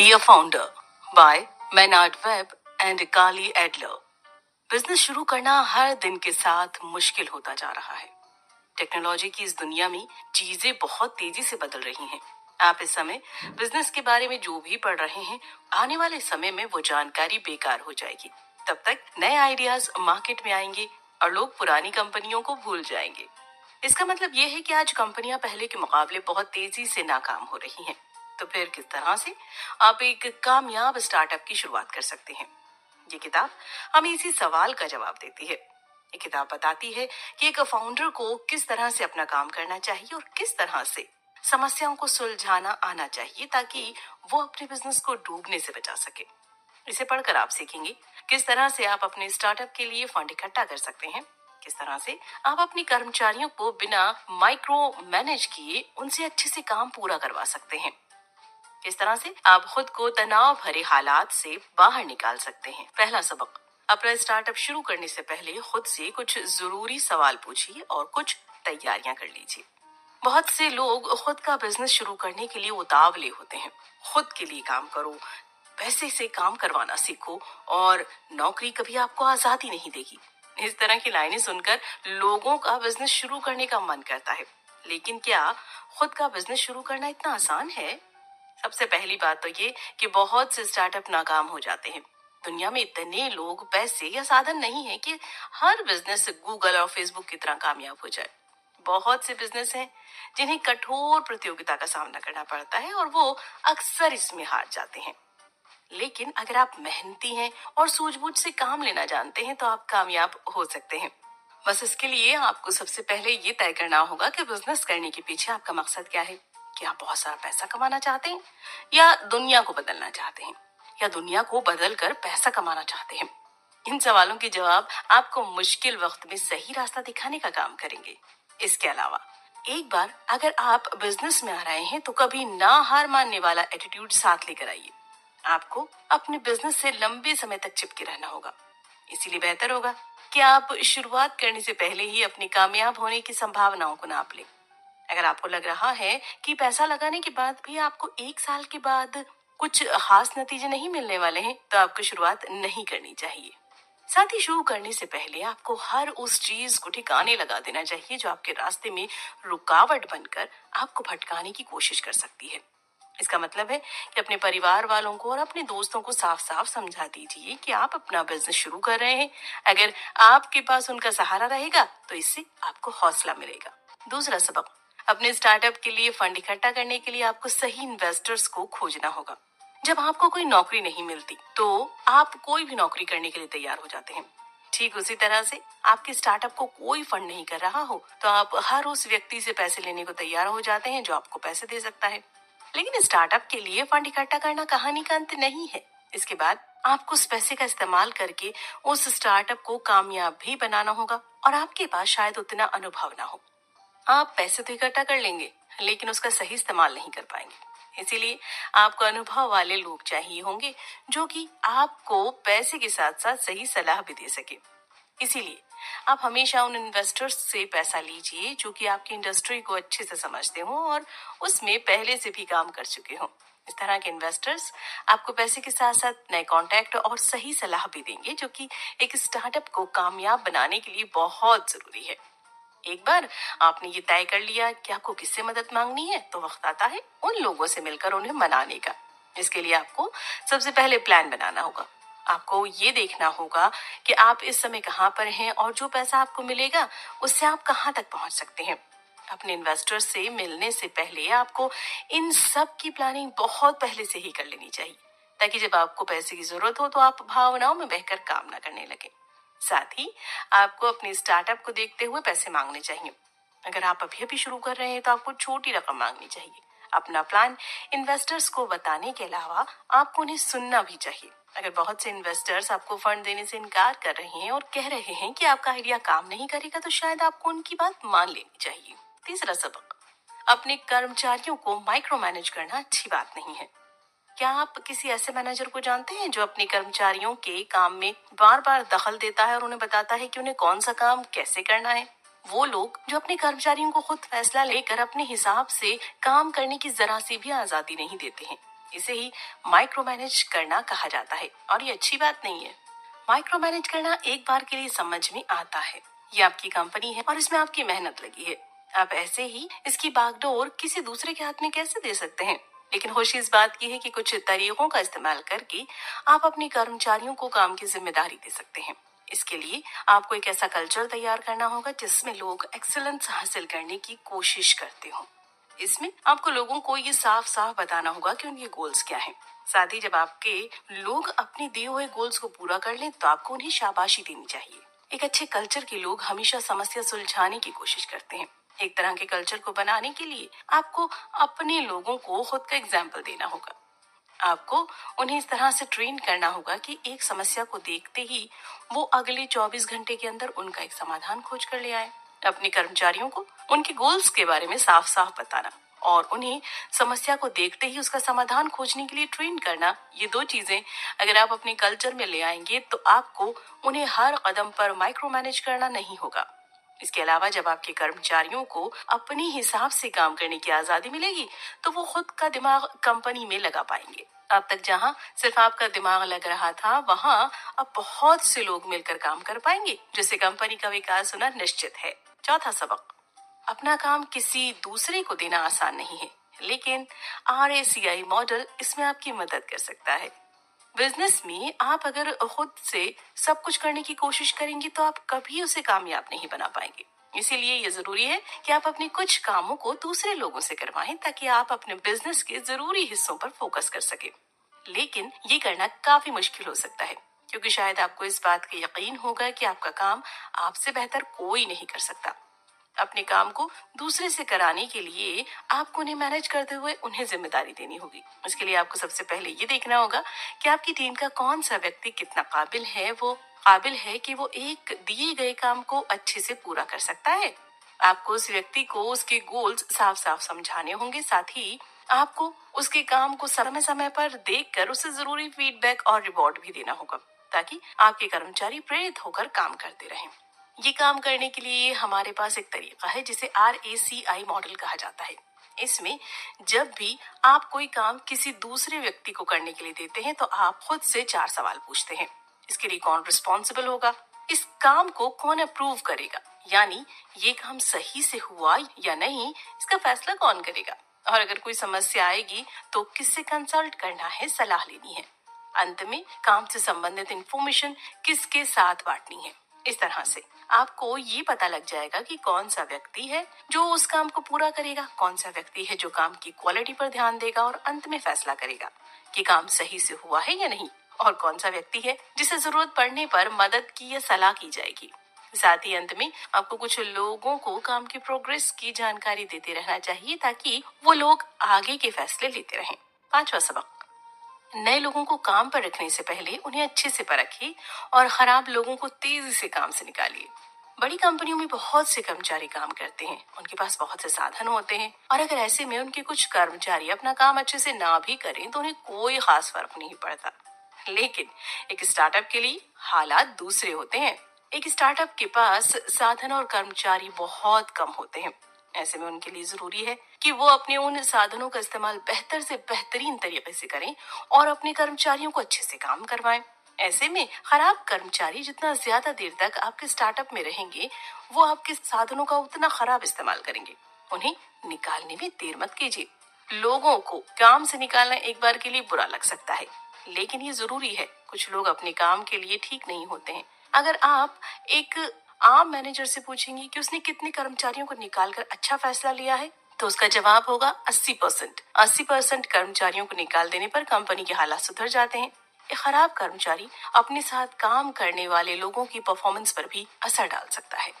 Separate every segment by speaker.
Speaker 1: Dear Founder by Maynard Webb and Kali Adler। Business शुरू करना हर दिन के साथ मुश्किल होता जा रहा है। टेक्नोलॉजी की इस दुनिया में चीजें बहुत तेजी से बदल रही हैं। आप इस समय बिजनेस के बारे में जो भी पढ़ रहे हैं, आने वाले समय में वो जानकारी बेकार हो जाएगी। तब तक नए आइडियाज मार्केट में आएंगे और लोग पुरानी कंपनियों को भूल जाएंगे। इसका मतलब ये है कि आज कंपनियां पहले के मुकाबले बहुत तेजी से नाकाम हो रही हैं। तो फिर किस तरह से आप एक कामयाब स्टार्टअप की शुरुआत कर सकते हैं? ये किताब हमें इसी सवाल का जवाब देती है। ये किताब बताती है कि एक फाउंडर को किस तरह से अपना काम करना चाहिए और किस तरह से समस्याओं को सुलझाना आना चाहिए ताकि वो अपने बिजनेस को डूबने से बचा सके। इसे पढ़कर आप सीखेंगे किस तरह से आप अपने स्टार्टअप के लिए फंड इकट्ठा कर सकते हैं, किस तरह से आप अपने कर्मचारियों को बिना माइक्रो मैनेज किए उनसे अच्छे से काम पूरा करवा सकते हैं, किस तरह से आप खुद को तनाव भरे हालात से बाहर निकाल सकते हैं। पहला सबक, अपना स्टार्टअप शुरू करने से पहले खुद से कुछ जरूरी सवाल पूछिए और कुछ तैयारियां कर लीजिए। बहुत से लोग खुद का बिजनेस शुरू करने के लिए उतावले होते हैं। खुद के लिए काम करो, पैसे से काम करवाना सीखो और नौकरी कभी आपको आजादी नहीं देगी। इस तरह की लाइनें सुनकर लोगों का बिजनेस शुरू करने का मन करता है, लेकिन क्या खुद का बिजनेस शुरू करना इतना आसान है? सबसे पहली बात तो ये कि बहुत से स्टार्टअप नाकाम हो जाते हैं। दुनिया में इतने लोग, पैसे या साधन नहीं है कि हर बिजनेस गूगल और फेसबुक की तरह कामयाब हो जाए। बहुत से बिजनेस हैं जिन्हें कठोर प्रतियोगिता का सामना करना पड़ता है और वो अक्सर इसमें हार जाते हैं। लेकिन अगर आप मेहनती हैं और सूझबूझ से काम लेना जानते हैं तो आप कामयाब हो सकते हैं। बस इसके लिए आपको सबसे पहले ये तय करना होगा कि बिजनेस करने के पीछे आपका मकसद क्या है। क्या आप बहुत सारा पैसा कमाना चाहते हैं, या दुनिया को बदलना चाहते हैं, या दुनिया को बदल कर पैसा कमाना चाहते हैं? इन सवालों के जवाब आपको मुश्किल वक्त में सही रास्ता दिखाने का काम करेंगे। इसके अलावा एक बार अगर आप बिजनेस में आ रहे हैं तो कभी ना हार मानने वाला एटीट्यूड साथ लेकर आइए। आपको अपने बिजनेस से लंबे समय तक चिपके रहना होगा। इसीलिए बेहतर होगा कि आप शुरुआत करने से पहले ही अपनी कामयाब होने की संभावनाओं को नाप लें। अगर आपको लग रहा है कि पैसा लगाने के बाद भी आपको 1 साल के बाद कुछ खास नतीजे नहीं मिलने वाले हैं, तो आपको शुरुआत नहीं करनी चाहिए। साथ ही शुरू करने से पहले आपको हर उस चीज को ठिकाने लगा देना चाहिए जो आपके रास्ते में रुकावट बनकर आपको भटकाने की कोशिश कर सकती है। इसका मतलब है कि अपने परिवार वालों को और अपने दोस्तों को साफ साफ समझा दीजिए कि आप अपना बिजनेस शुरू कर रहे हैं। अगर आपके पास उनका सहारा रहेगा तो इससे आपको हौसला मिलेगा। दूसरा सबक, अपने स्टार्टअप के लिए फंड इकट्ठा करने के लिए आपको सही इन्वेस्टर्स को खोजना होगा। जब आपको कोई नौकरी नहीं मिलती तो आप कोई भी नौकरी करने के लिए तैयार हो जाते हैं। ठीक उसी तरह से आपके स्टार्टअप को कोई फंड नहीं कर रहा हो तो आप हर उस व्यक्ति से पैसे लेने को तैयार हो जाते हैं जो आपको पैसे दे सकता है। लेकिन स्टार्टअप के लिए फंड इकट्ठा करना कहानी का अंत नहीं है। इसके बाद आपको उस पैसे का इस्तेमाल करके उस स्टार्टअप को कामयाब भी बनाना होगा और आपके पास शायद उतना अनुभव ना हो। आप पैसे तो इकट्ठा कर लेंगे लेकिन उसका सही इस्तेमाल नहीं कर पाएंगे। इसीलिए आपको अनुभव वाले लोग चाहिए होंगे जो कि आपको पैसे के साथ साथ सही सलाह भी दे सके। इसीलिए आप हमेशा उन इन्वेस्टर्स से पैसा लीजिए जो कि आपकी इंडस्ट्री को अच्छे से समझते हों और उसमें पहले से भी काम कर चुके हों। इस तरह के इन्वेस्टर्स आपको पैसे के साथ साथ नए कॉन्टैक्ट और सही सलाह भी देंगे जो कि एक स्टार्टअप को कामयाब बनाने के लिए बहुत जरूरी है। एक बार आपने ये तय कर लिया कि आपको किससे मदद मांगनी है तो वक्त आता है उन लोगों से मिलकर उन्हें मनाने का। इसके लिए आपको सबसे पहले प्लान बनाना होगा। आपको ये देखना होगा कि आप इस समय कहाँ पर हैं और जो पैसा आपको मिलेगा उससे आप कहाँ तक पहुंच सकते हैं। अपने इन्वेस्टर से मिलने से पहले आपको इन सब की प्लानिंग बहुत पहले से ही कर लेनी चाहिए ताकि जब आपको पैसे की जरूरत हो तो आप भावनाओं में बहकर काम ना करने लगे। साथ ही आपको अपने स्टार्टअप को देखते हुए पैसे मांगने चाहिए। अगर आप अभी अभी शुरू कर रहे हैं तो आपको छोटी रकम मांगनी चाहिए। अपना प्लान इन्वेस्टर्स को बताने के अलावा आपको उन्हें सुनना भी चाहिए। अगर बहुत से इन्वेस्टर्स आपको फंड देने से इनकार कर रहे हैं और कह रहे हैं कि आपका आइडिया काम नहीं करेगा तो शायद आपको उनकी बात मान लेनी चाहिए। तीसरा सबक, अपने कर्मचारियों को माइक्रो मैनेज करना अच्छी बात नहीं है। क्या आप किसी ऐसे मैनेजर को जानते हैं जो अपने कर्मचारियों के काम में बार बार दखल देता है और उन्हें बताता है कि उन्हें कौन सा काम कैसे करना है? वो लोग जो अपने कर्मचारियों को खुद फैसला लेकर अपने हिसाब से काम करने की जरा सी भी आजादी नहीं देते हैं। इसे ही माइक्रो मैनेज करना कहा जाता है और ये अच्छी बात नहीं है। माइक्रो मैनेज करना एक बार के लिए समझ में आता है। ये आपकी कंपनी है और इसमें आपकी मेहनत लगी है। आप ऐसे ही इसकी बागडोर किसी दूसरे के हाथ में कैसे दे सकते हैं? लेकिन खुशी इस बात की है कि कुछ तरीकों का इस्तेमाल करके आप अपने कर्मचारियों को काम की जिम्मेदारी दे सकते हैं। इसके लिए आपको एक ऐसा कल्चर तैयार करना होगा जिसमें लोग एक्सीलेंस हासिल करने की कोशिश करते हो। इसमें आपको लोगों को ये साफ साफ बताना होगा कि उनके गोल्स क्या हैं। साथ ही जब आपके लोग अपने दिए हुए गोल्स को पूरा कर लें तो आपको उन्हें शाबाशी देनी चाहिए। एक अच्छे कल्चर के लोग हमेशा समस्या सुलझाने की कोशिश करते हैं। एक तरह के कल्चर को बनाने के लिए आपको अपने लोगों को खुद का एग्जाम्पल देना होगा। आपको उन्हें इस तरह से ट्रेन करना होगा कि एक समस्या को देखते ही वो अगले 24 घंटे के अंदर उनका एक समाधान खोज कर ले आए। अपने कर्मचारियों को उनके गोल्स के बारे में साफ साफ बताना और उन्हें समस्या को देखते ही उसका समाधान खोजने के लिए ट्रेन करना, ये दो चीजें अगर आप अपने कल्चर में ले आएंगे तो आपको उन्हें हर कदम पर माइक्रो मैनेज करना नहीं होगा। इसके अलावा जब आपके कर्मचारियों को अपने हिसाब से काम करने की आजादी मिलेगी तो वो खुद का दिमाग कंपनी में लगा पाएंगे। अब तक जहां सिर्फ आपका दिमाग लग रहा था वहां अब बहुत से लोग मिलकर काम कर पाएंगे, जिससे कंपनी का विकास होना निश्चित है। चौथा सबक, अपना काम किसी दूसरे को देना आसान नहीं है, लेकिन RACI मॉडल इसमें आपकी मदद कर सकता है। बिजनेस में आप अगर खुद से सब कुछ करने की कोशिश करेंगे तो आप कभी उसे कामयाब नहीं बना पाएंगे। इसीलिए ये जरूरी है कि आप अपने कुछ कामों को दूसरे लोगों से करवाएं ताकि आप अपने बिजनेस के जरूरी हिस्सों पर फोकस कर सकें। लेकिन ये करना काफी मुश्किल हो सकता है क्योंकि शायद आपको इस बात का यकीन होगा कि आपका काम आपसे बेहतर कोई नहीं कर सकता। अपने काम को दूसरे से कराने के लिए आपको उन्हें मैनेज करते हुए उन्हें जिम्मेदारी देनी होगी। इसके लिए आपको सबसे पहले ये देखना होगा कि आपकी टीम का कौन सा व्यक्ति कितना काबिल है कि वो एक दिए गए काम को अच्छे से पूरा कर सकता है। आपको उस व्यक्ति को उसके गोल्स साफ साफ समझाने होंगे। साथ ही आपको उसके काम को समय समय पर देखकर उसे जरूरी फीडबैक और रिवॉर्ड भी देना होगा ताकि आपके कर्मचारी प्रेरित होकर काम करते रहें। ये काम करने के लिए हमारे पास एक तरीका है जिसे RACI मॉडल कहा जाता है। इसमें जब भी आप कोई काम किसी दूसरे व्यक्ति को करने के लिए देते हैं तो आप खुद से 4 सवाल पूछते हैं। इसके लिए कौन रिस्पॉन्सिबल होगा, इस काम को कौन अप्रूव करेगा, यानी ये काम सही से हुआ या नहीं इसका फैसला कौन करेगा, और अगर कोई समस्या आएगी तो किससे कंसल्ट करना है, सलाह लेनी है। अंत में काम से संबंधित इंफॉर्मेशन किसके साथ बांटनी है। इस तरह से आपको ये पता लग जाएगा कि कौन सा व्यक्ति है जो उस काम को पूरा करेगा, कौन सा व्यक्ति है जो काम की क्वालिटी पर ध्यान देगा और अंत में फैसला करेगा कि काम सही से हुआ है या नहीं, और कौन सा व्यक्ति है जिसे जरूरत पड़ने पर मदद की या सलाह की जाएगी। साथ ही अंत में आपको कुछ लोगों को काम की प्रोग्रेस की जानकारी देते रहना चाहिए ताकि वो लोग आगे के फैसले लेते रहें। 5वां सबक, नए लोगों को काम पर रखने से पहले उन्हें अच्छे से परखिए और खराब लोगों को तेजी से काम से निकालिए। बड़ी कंपनियों में बहुत से कर्मचारी काम करते हैं, उनके पास बहुत से साधन होते हैं और अगर ऐसे में उनके कुछ कर्मचारी अपना काम अच्छे से ना भी करें तो उन्हें कोई खास फर्क नहीं पड़ता। लेकिन एक स्टार्टअप के लिए हालात दूसरे होते हैं। एक स्टार्टअप के पास साधन और कर्मचारी बहुत कम होते हैं। ऐसे में उनके लिए जरूरी है कि वो अपने उन साधनों का इस्तेमाल बेहतर से बेहतरीन तरीके से करें और अपने कर्मचारियों को अच्छे से काम करवाएं। ऐसे में खराब कर्मचारी जितना ज्यादा देर तक आपके स्टार्टअप में रहेंगे वो आपके साधनों का उतना खराब इस्तेमाल करेंगे। उन्हें निकालने में देर मत कीजिए। लोगों को काम से निकालना एक बार के लिए बुरा लग सकता है, लेकिन ये जरूरी है। कुछ लोग अपने काम के लिए ठीक नहीं होते हैं। अगर आप एक आम मैनेजर से पूछेंगे कि उसने कितने कर्मचारियों को निकालकर अच्छा फैसला लिया है तो उसका जवाब होगा 80%। 80% कर्मचारियों को निकाल देने पर कंपनी के हालात सुधर जाते हैं। एक खराब कर्मचारी अपने साथ काम करने वाले लोगों की परफॉर्मेंस पर भी असर डाल सकता है।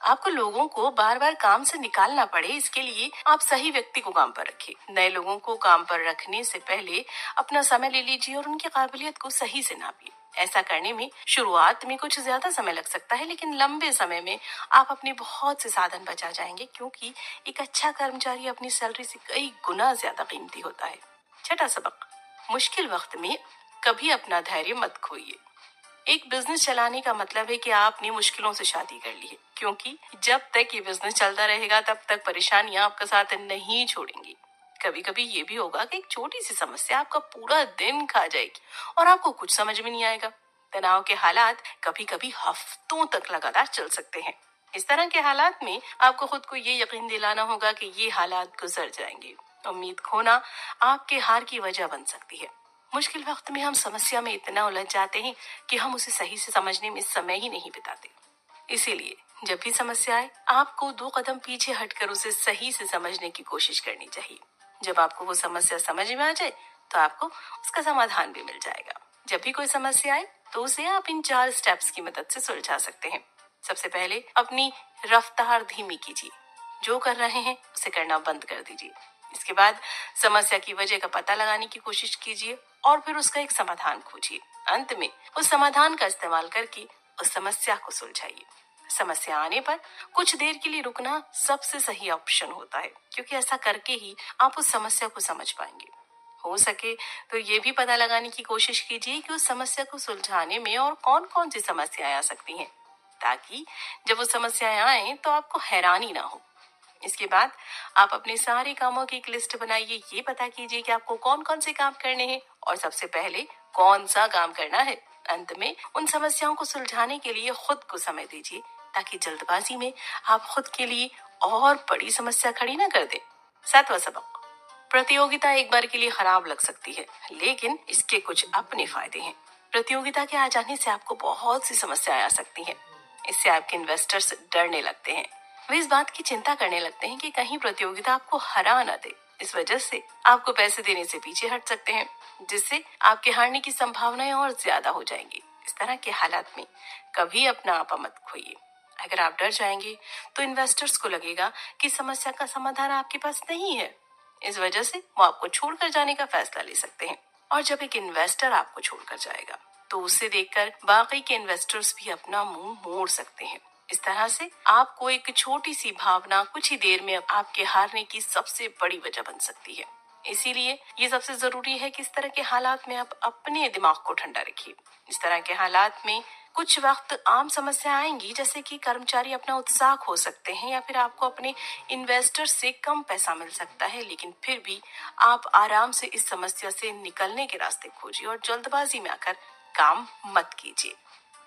Speaker 1: आपको लोगों को बार बार काम से निकालना पड़े, इसके लिए आप सही व्यक्ति को काम पर रखिए। नए लोगों को काम पर रखने से पहले अपना समय ले लीजिए और उनकी काबिलियत को सही से नापिए। ऐसा करने में शुरुआत में कुछ ज्यादा समय लग सकता है, लेकिन लंबे समय में आप अपने बहुत से साधन बचा जाएंगे क्योंकि एक अच्छा कर्मचारी अपनी सैलरी से कई गुना ज्यादा कीमती होता है। 6वां सबक, मुश्किल वक्त में कभी अपना धैर्य मत खोइए। एक बिजनेस चलाने का मतलब है कि आपने मुश्किलों से शादी कर ली है, क्योंकि जब तक ये बिजनेस चलता रहेगा तब तक परेशानियां आपका साथ नहीं छोड़ेंगी। कभी कभी ये भी होगा कि एक छोटी सी समस्या आपका पूरा दिन खा जाएगी और आपको कुछ समझ में नहीं आएगा। तनाव के हालात कभी कभी हफ्तों तक लगातार चल सकते हैं। इस तरह के हालात में आपको खुद को ये यकीन दिलाना होगा कि ये हालात गुजर जाएंगे। उम्मीद खोना आपके हार की वजह बन सकती है। मुश्किल वक्त में हम समस्या में इतना उलझ जाते हैं कि हम उसे सही से समझने में समय ही नहीं बिताते। इसीलिए जब भी समस्या आए, आपको 2 कदम पीछे हटकर उसे सही से समझने की कोशिश करनी चाहिए। जब आपको वो समस्या समझ में आ जाए तो आपको उसका समाधान भी मिल जाएगा। जब भी कोई समस्या आए तो उसे आप इन 4 स्टेप्स की मदद से सुलझा सकते हैं। सबसे पहले अपनी रफ्तार धीमी कीजिए। जो कर रहे हैं उसे करना बंद कर दीजिए। इसके बाद समस्या की वजह का पता लगाने की कोशिश कीजिए और फिर उसका एक समाधान खोजिए। अंत में उस समाधान का इस्तेमाल करके उस समस्या को सुलझाइए। समस्या आने पर कुछ देर के लिए रुकना सबसे सही ऑप्शन होता है, क्योंकि ऐसा करके ही आप उस समस्या को समझ पाएंगे। हो सके तो ये भी पता लगाने की कोशिश कीजिए कि उस समस्या को सुलझाने में और कौन कौन सी समस्याएं आ सकती हैं, ताकि जब वो समस्याएं आए तो आपको हैरानी ना हो। इसके बाद आप अपने सारे कामों की एक लिस्ट बनाइए। ये पता कीजिए कि आपको कौन कौन से काम करने हैं और सबसे पहले कौन सा काम करना है। अंत में उन समस्याओं को सुलझाने के लिए खुद को समय दीजिए, ताकि जल्दबाजी में आप खुद के लिए और बड़ी समस्या खड़ी ना कर दें। 7वां सबक, प्रतियोगिता एक बार के लिए खराब लग सकती है, लेकिन इसके कुछ अपने फायदे हैं। प्रतियोगिता के आ जाने से आपको बहुत सी समस्याएं आ सकती हैं। इससे आपके इन्वेस्टर्स डरने लगते हैं। वे इस बात की चिंता करने लगते हैं कि कहीं प्रतियोगिता आपको हरा न दे। इस वजह से आपको पैसे देने से पीछे हट सकते हैं, जिससे आपके हारने की संभावनाएं और ज्यादा हो जाएंगी। इस तरह के हालात में कभी अपना आपा मत खोइए। अगर आप डर जाएंगे तो इन्वेस्टर्स को लगेगा कि समस्या का समाधान आपके पास नहीं है। इस वजह से वो आपको छोड़कर जाने का फैसला ले सकते हैं। और जब एक इन्वेस्टर आपको छोड़कर जाएगा तो उसे देखकर बाकी के इन्वेस्टर्स भी अपना मुंह मोड़ सकते हैं। इस तरह से आपको एक छोटी सी भावना कुछ ही देर में आपके हारने की सबसे बड़ी वजह बन सकती है। इसीलिए ये सबसे जरूरी है कि इस तरह के हालात में आप अपने दिमाग को ठंडा रखिए। इस तरह के हालात में कुछ वक्त आम समस्या आएंगी, जैसे कि कर्मचारी अपना उत्साह खो सकते हैं या फिर आपको अपने इन्वेस्टर से कम पैसा मिल सकता है। लेकिन फिर भी आप आराम से इस समस्या से निकलने के रास्ते खोजिए और जल्दबाजी में आकर काम मत कीजिए।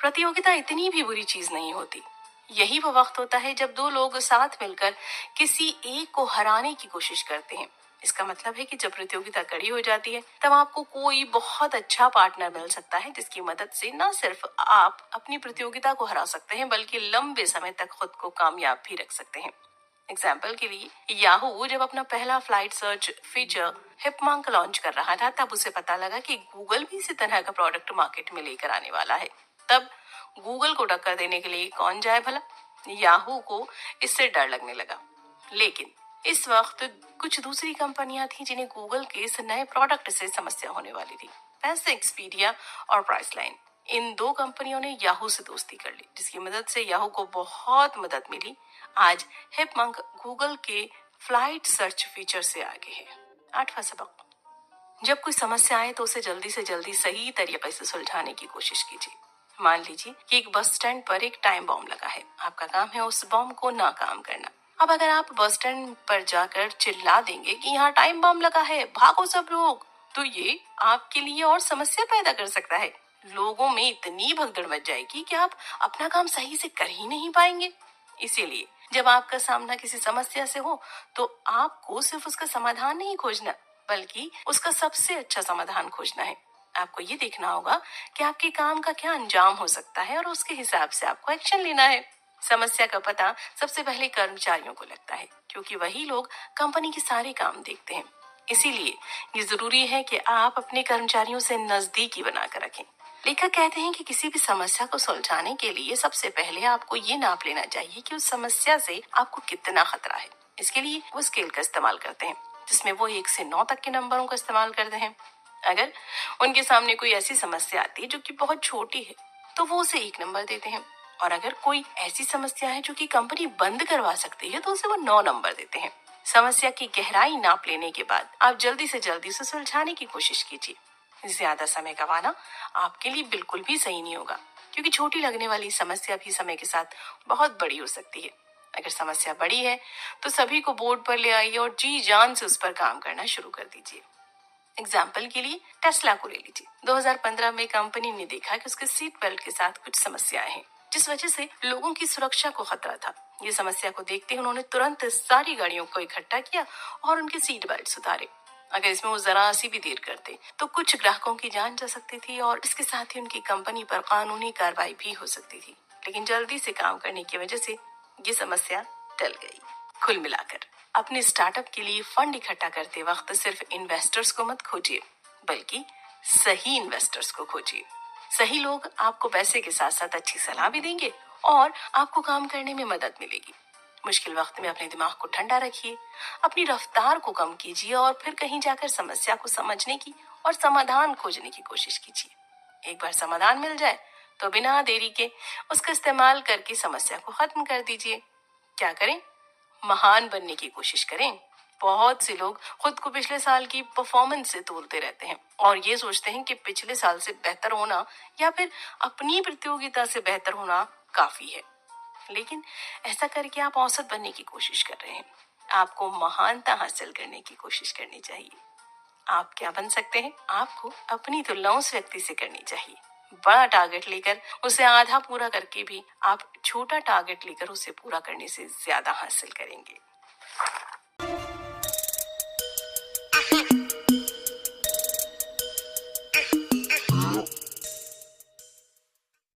Speaker 1: प्रतियोगिता इतनी भी बुरी चीज नहीं होती। यही वो वक्त होता है जब 2 लोग साथ मिलकर किसी एक को हराने की कोशिश करते हैं। इसका मतलब है कि जब प्रतियोगिता कड़ी हो जाती है तब आपको कोई बहुत अच्छा पार्टनर मिल सकता है, जिसकी मदद से न सिर्फ आप अपनी प्रतियोगिता को हरा सकते हैं, बल्कि लंबे समय तक खुद को कामयाब भी रख सकते हैं। एग्जाम्पल के लिए, याहू जब अपना पहला फ्लाइट सर्च फीचर हिपमंक लॉन्च कर रहा था, तब उसे पता लगा कि गूगल भी इसी तरह का प्रोडक्ट मार्केट में लेकर आने वाला है। तब गूगल को टक्कर देने के लिए कौन जाए भला? याहू को इससे डर लगने लगा। लेकिन इस वक्त कुछ दूसरी कंपनियां थी जिन्हें गूगल के इस नए प्रोडक्ट से समस्या होने वाली थी। ऐसे एक्सपीडिया और प्राइसलाइन, इन 2 कंपनियों ने याहू से दोस्ती कर ली, जिसकी मदद से याहू को बहुत मदद मिली। आज हिपमंक गूगल के फ्लाइट सर्च फीचर से आगे है। 8वां सबक, जब कोई समस्या आए तो उसे जल्दी से जल्दी सही तरीके से सुलझाने की कोशिश कीजिए। मान लीजिए कि एक बस स्टैंड पर एक टाइम बॉम्ब लगा है। आपका काम है उस बॉम्ब को नाकाम करना। अब अगर आप बस स्टैंड पर जाकर चिल्ला देंगे कि यहाँ टाइम बॉम्ब लगा है, भागो सब लोग, तो ये आपके लिए और समस्या पैदा कर सकता है। लोगों में इतनी भगदड़ मच जाएगी कि आप अपना काम सही से कर ही नहीं पाएंगे। इसीलिए जब आपका सामना किसी समस्या से हो तो आपको सिर्फ उसका समाधान नहीं खोजना, बल्कि उसका सबसे अच्छा समाधान खोजना है। आपको ये देखना होगा कि आपके काम का क्या अंजाम हो सकता है और उसके हिसाब से आपको एक्शन लेना है। समस्या का पता सबसे पहले कर्मचारियों को लगता है, क्योंकि वही लोग कंपनी के सारे काम देखते हैं। इसीलिए ये जरूरी है कि आप अपने कर्मचारियों से नजदीकी बनाकर रखें। लेखक कहते हैं कि किसी भी समस्या को सुलझाने के लिए सबसे पहले आपको ये नाप लेना चाहिए कि उस समस्या से आपको कितना खतरा है। इसके लिए वो स्केल का इस्तेमाल करते हैं, जिसमें वो 1 से 9 तक के नंबरों का इस्तेमाल करते हैं। अगर उनके सामने कोई ऐसी समस्या आती है जो कि बहुत छोटी है, तो वो उसे 1 नंबर देते हैं। और अगर कोई ऐसी समस्या है जो कि कंपनी बंद करवा सकती है, तो उसे वो 9 नंबर देते हैं। समस्या की गहराई नाप लेने के बाद आप जल्दी से जल्दी उसे सुलझाने की कोशिश कीजिए। ज्यादा समय गंवाना आपके लिए बिल्कुल भी सही नहीं होगा, क्योंकि छोटी लगने वाली समस्या भी समय के साथ बहुत बड़ी हो सकती है। अगर समस्या बड़ी है तो सभी को बोर्ड पर ले आइए और जी जान से उस पर काम करना शुरू कर दीजिए। एग्जाम्पल के लिए टेस्ला को ले लीजिए। 2015 में कंपनी ने देखा कि उसके सीट बेल्ट के साथ कुछ समस्याएं हैं, जिस वजह से लोगों की सुरक्षा को खतरा था। ये समस्या को देखते ही उन्होंने तुरंत सारी गाड़ियों को इकट्ठा किया और उनके सीट बेल्ट उतारे। अगर इसमें वो जरा सी भी देर करते तो कुछ ग्राहकों की जान जा सकती थी और इसके साथ ही उनकी कंपनी पर कानूनी कार्रवाई भी हो सकती थी। लेकिन जल्दी से काम करने की वजह से ये समस्या टल गई। कुल मिलाकर अपने स्टार्टअप के लिए फंड इकट्ठा करते वक्त सिर्फ इन्वेस्टर्स को मत खोजिए, बल्कि सही इन्वेस्टर्स को खोजिए। सही लोग आपको पैसे के साथ साथ अच्छी सलाह भी देंगे और आपको काम करने में मदद मिलेगी। मुश्किल वक्त में अपने दिमाग को ठंडा रखिए, अपनी रफ्तार को कम कीजिए और फिर कहीं जाकर समस्या को समझने की और समाधान खोजने की कोशिश कीजिए। एक बार समाधान मिल जाए तो बिना देरी के उसका इस्तेमाल करके समस्या को खत्म कर दीजिए। क्या करें? महान बनने की कोशिश करें। बहुत से लोग खुद को पिछले साल की परफॉर्मेंस से तोलते रहते हैं और ये सोचते हैं कि पिछले साल से बेहतर होना या फिर अपनी प्रतियोगिता से बेहतर होना काफी है। लेकिन ऐसा करके आप औसत बनने की कोशिश कर रहे हैं। आपको महानता हासिल करने की कोशिश करनी चाहिए। आप क्या बन सकते हैं? आपको अपनी तुलना उस व्यक्ति से करनी चाहिए। बड़ा टारगेट लेकर उसे आधा पूरा करके भी आप छोटा टारगेट लेकर उसे पूरा करने से ज्यादा हासिल करेंगे।